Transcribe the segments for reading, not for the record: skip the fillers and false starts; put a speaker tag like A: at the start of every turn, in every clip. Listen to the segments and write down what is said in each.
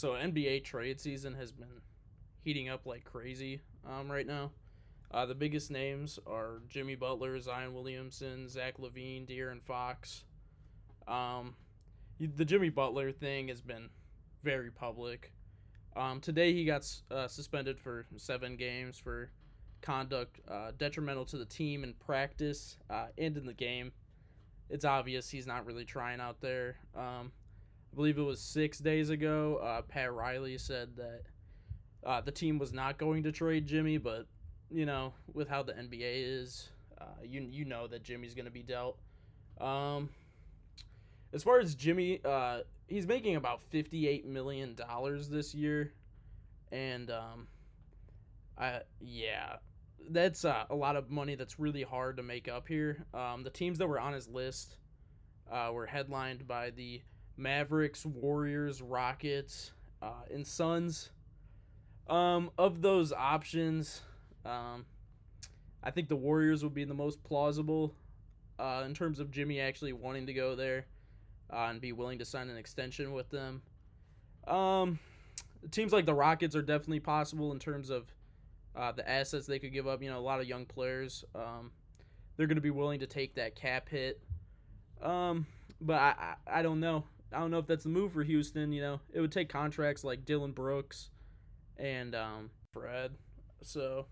A: So NBA trade season has been heating up like crazy right now. The biggest names are Jimmy Butler, Zion Williamson, Zach LaVine, De'Aaron Fox. Um, the Jimmy Butler thing has been very public. Today he got suspended for 7 games for conduct detrimental to the team in practice and in the game. It's obvious he's not really trying out there. I believe it was 6 days ago. Pat Riley said that the team was not going to trade Jimmy, but with how the NBA is, you know that Jimmy's going to be dealt. Um, as far as Jimmy, he's making about $58 million this year, and yeah, that's a lot of money. That's really hard to make up here. The teams that were on his list were headlined by the Mavericks, Warriors, Rockets, and Suns. Of those options, I think the Warriors would be the most plausible in terms of Jimmy actually wanting to go there and be willing to sign an extension with them. Um, Teams like the Rockets are definitely possible in terms of the assets they could give up. A lot of young players. They're going to be willing to take that cap hit. But I don't know. I don't know if that's the move for Houston. It would take contracts like Dylan Brooks and Fred. So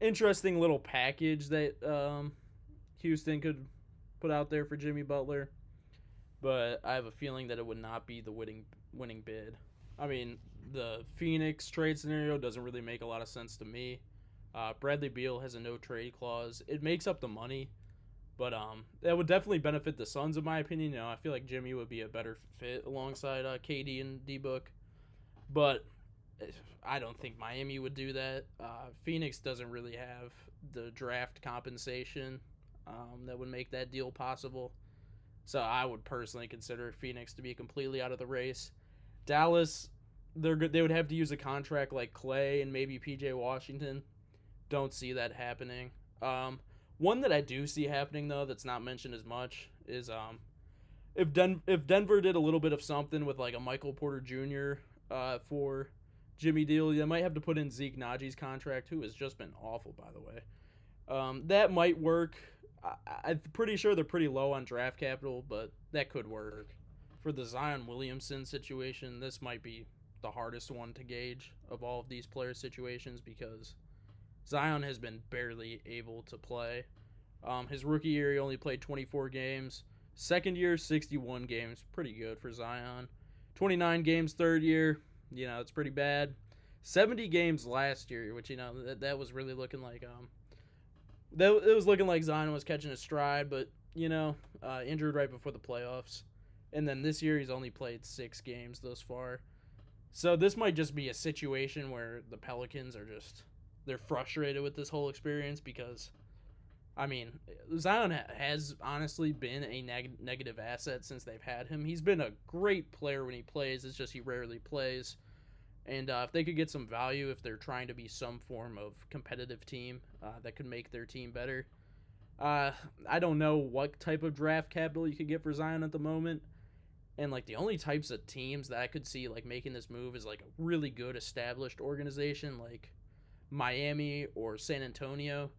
A: interesting little package that Houston could put out there for Jimmy Butler. But I have a feeling that it would not be the winning bid. I mean, the Phoenix trade scenario doesn't really make a lot of sense to me. Bradley Beal has a no trade clause. It makes up the money, but that would definitely benefit the Suns, in my opinion. I feel like Jimmy would be a better fit alongside KD and D Book, but I don't think Miami would do that. Phoenix doesn't really have the draft compensation that would make that deal possible. So I would personally consider Phoenix to be completely out of the race. Dallas, they would have to use a contract like Clay and maybe PJ Washington. Don't see that happening. One that I do see happening though that's not mentioned as much is if Denver did a little bit of something with like a Michael Porter Jr. For Jimmy Deal, they might have to put in Zeke Naji's contract, who has just been awful by the way. That might work. I'm pretty sure they're pretty low on draft capital, but that could work. For the Zion Williamson situation, this might be the hardest one to gauge of all of these player situations because Zion has been barely able to play. His rookie year, he only played 24 games. Second year, 61 games. Pretty good for Zion. 29 games third year. It's pretty bad. 70 games last year, which, that was really looking like it was looking like Zion was catching a stride, but injured right before the playoffs. And then this year he's only played 6 games thus far. So this might just be a situation where the Pelicans are they're frustrated with this whole experience because, I mean, Zion has honestly been a negative asset since they've had him. He's been a great player when he plays. It's just he rarely plays. And if they could get some value, if they're trying to be some form of competitive team that could make their team better. I don't know what type of draft capital you could get for Zion at the moment. And like the only types of teams that I could see like making this move is like a really good established organization like Miami or San Antonio.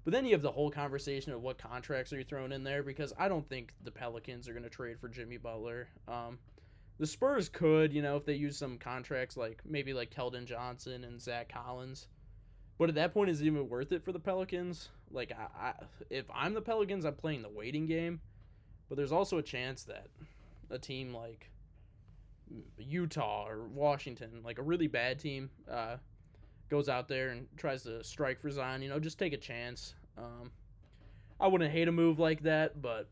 A: But then you have the whole conversation of what contracts are you throwing in there because I don't think the Pelicans are going to trade for Jimmy Butler. The Spurs could, if they use some contracts like maybe like Keldon Johnson and Zach Collins. But at that point, is it even worth it for the Pelicans? Like, if I'm the Pelicans, I'm playing the waiting game. But there's also a chance that a team like Utah or Washington, like a really bad team, goes out there and tries to strike for Zion. Just take a chance. I wouldn't hate a move like that, but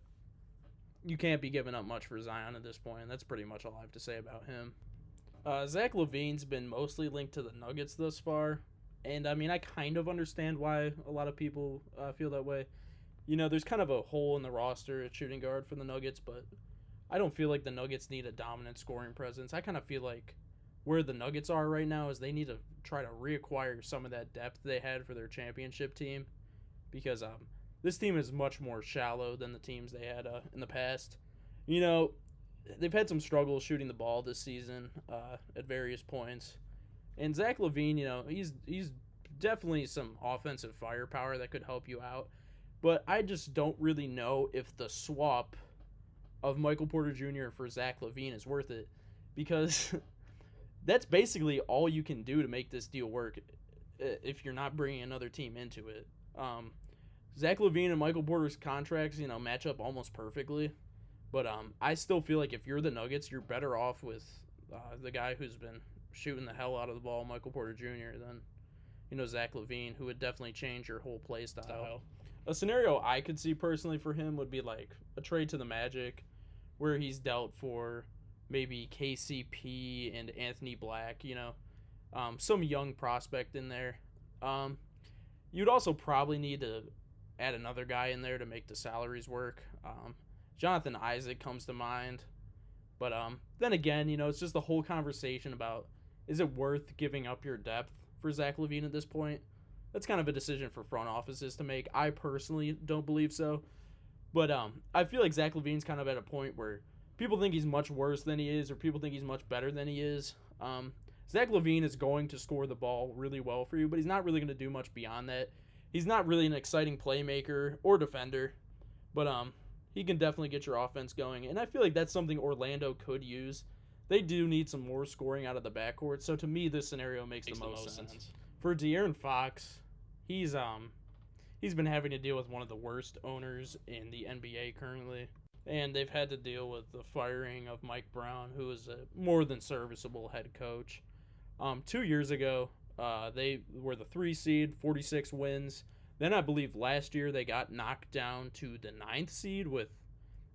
A: you can't be giving up much for Zion at this point. That's pretty much all I have to say about him. Zach LaVine's been mostly linked to the Nuggets thus far. And, I mean, I kind of understand why a lot of people feel that way. There's kind of a hole in the roster at shooting guard for the Nuggets, but I don't feel like the Nuggets need a dominant scoring presence. I kind of feel like where the Nuggets are right now is they need to try to reacquire some of that depth they had for their championship team because this team is much more shallow than the teams they had in the past. they've had some struggles shooting the ball this season at various points. And Zach LaVine, he's definitely some offensive firepower that could help you out. But I just don't really know if the swap of Michael Porter Jr. for Zach LaVine is worth it, because that's basically all you can do to make this deal work if you're not bringing another team into it. Zach LaVine and Michael Porter's contracts, match up almost perfectly. But I still feel like if you're the Nuggets, you're better off with the guy who's been shooting the hell out of the ball, Michael Porter Jr., than Zach LaVine, who would definitely change your whole play style. A scenario I could see personally for him would be like a trade to the Magic, where he's dealt for maybe KCP and Anthony Black. Some young prospect in there. You'd also probably need to add another guy in there to make the salaries work. Jonathan Isaac comes to mind. But then again, it's just the whole conversation about, is it worth giving up your depth for Zach LaVine at this point? That's kind of a decision for front offices to make. I personally don't believe so. But I feel like Zach LaVine's kind of at a point where people think he's much worse than he is, or people think he's much better than he is. Zach LaVine is going to score the ball really well for you, but he's not really going to do much beyond that. He's not really an exciting playmaker or defender, but he can definitely get your offense going. And I feel like that's something Orlando could use. They do need some more scoring out of the backcourt, so to me, this scenario makes the most sense. For De'Aaron Fox, he's been having to deal with one of the worst owners in the NBA currently, and they've had to deal with the firing of Mike Brown, who is a more than serviceable head coach. 2 years ago, they were the 3 seed, 46 wins. Then I believe last year they got knocked down to the 9th seed with,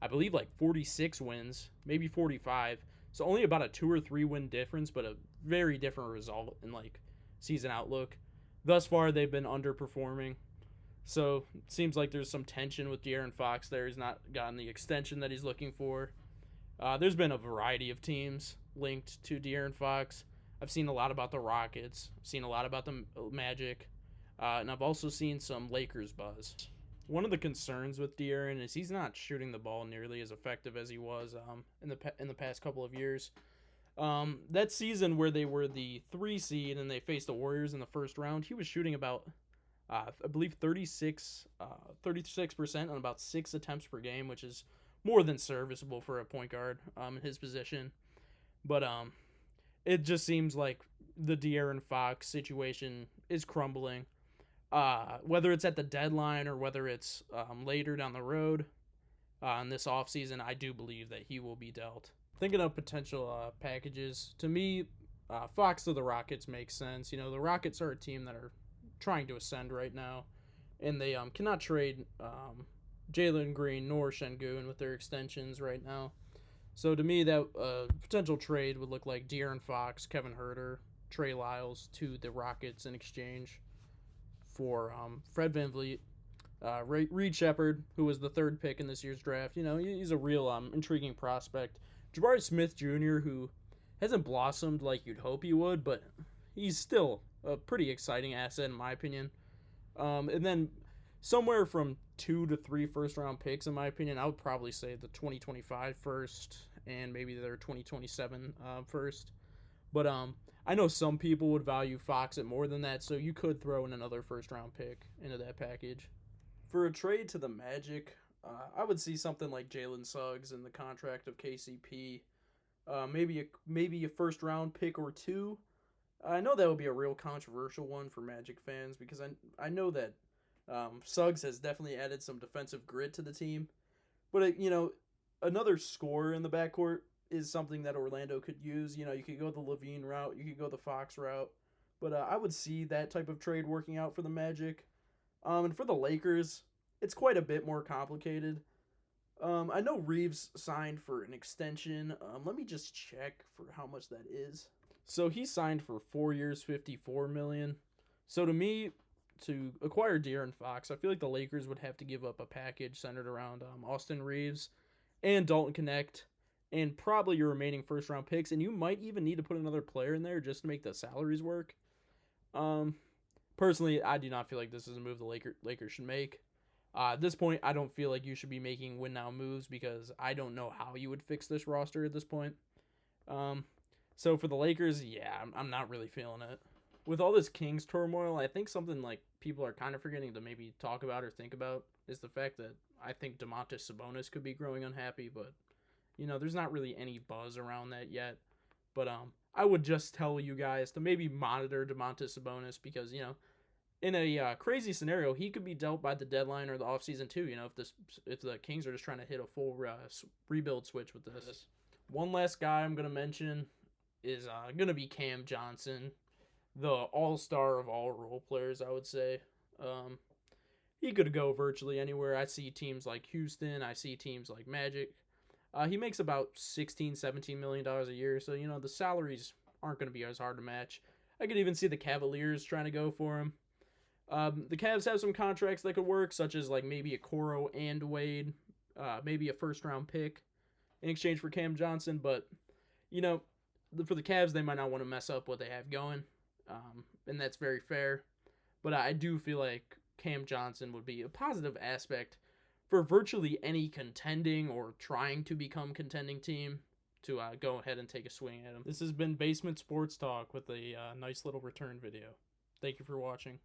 A: I believe, like 46 wins, maybe 45. So only about a 2 or 3 win difference, but a very different result in like season outlook. Thus far, they've been underperforming. So it seems like there's some tension with De'Aaron Fox there. He's not gotten the extension that he's looking for. There's been a variety of teams linked to De'Aaron Fox. I've seen a lot about the Rockets. I've seen a lot about the Magic. And I've also seen some Lakers buzz. One of the concerns with De'Aaron is he's not shooting the ball nearly as effective as he was in the past couple of years. That season where they were the 3 seed and they faced the Warriors in the first round, he was shooting about, I believe, 36% on about 6 attempts per game, which is more than serviceable for a point guard in his position. But it just seems like the De'Aaron Fox situation is crumbling. Whether it's at the deadline or whether it's later down the road in this offseason, I do believe that he will be dealt. Thinking of potential packages, to me, Fox to the Rockets makes sense. The Rockets are a team that are trying to ascend right now, and they cannot trade Jalen Green nor Şengün with their extensions right now. So to me, that potential trade would look like De'Aaron Fox, Kevin Huerter, Trey Lyles to the Rockets in exchange for Fred VanVleet, Reed Shepherd, who was the 3rd pick in this year's draft. He's a real intriguing prospect. Jabari Smith Jr., who hasn't blossomed like you'd hope he would, but he's still a pretty exciting asset in my opinion. And then somewhere from 2 to 3 first-round picks, in my opinion, I would probably say the 2025 first and maybe their 2027 first. But I know some people would value Fox at more than that, so you could throw in another first-round pick into that package. For a trade to the Magic, I would see something like Jalen Suggs in the contract of KCP. Maybe a first-round pick or 2. I know that would be a real controversial one for Magic fans because I know that Suggs has definitely added some defensive grit to the team. But, another scorer in the backcourt is something that Orlando could use. You could go the LaVine route, you could go the Fox route. But I would see that type of trade working out for the Magic. And for the Lakers, it's quite a bit more complicated. I know Reeves signed for an extension. Let me just check for how much that is. So he signed for 4 years, $54 million. So to me, to acquire De'Aaron Fox, I feel like the Lakers would have to give up a package centered around Austin Reeves and Dalton Connect and probably your remaining first-round picks, and you might even need to put another player in there just to make the salaries work. Personally, I do not feel like this is a move the Lakers should make. At this point, I don't feel like you should be making win now moves because I don't know how you would fix this roster at this point. Um, so for the Lakers, yeah, I'm not really feeling it. With all this Kings turmoil, I think something like people are kind of forgetting to maybe talk about or think about is the fact that I think Domantas Sabonis could be growing unhappy, but there's not really any buzz around that yet. But I would just tell you guys to maybe monitor Domantas Sabonis because in a crazy scenario, he could be dealt by the deadline or the offseason too. If the Kings are just trying to hit a full rebuild switch with this. One last guy I'm gonna mention is gonna be Cam Johnson, the all-star of all role players. I would say. He could go virtually anywhere. I see teams like Houston. I see teams like Magic. He makes about $16-17 million a year, so the salaries aren't going to be as hard to match. I could even see the Cavaliers trying to go for him. The Cavs have some contracts that could work, such as like maybe a Coro and Wade, maybe a first-round pick in exchange for Cam Johnson. But you know, for the Cavs, they might not want to mess up what they have going, and that's very fair. But I do feel like Cam Johnson would be a positive aspect for virtually any contending or trying to become contending team to go ahead and take a swing at him. This has been Basement Sports Talk with a nice little return video. Thank you for watching.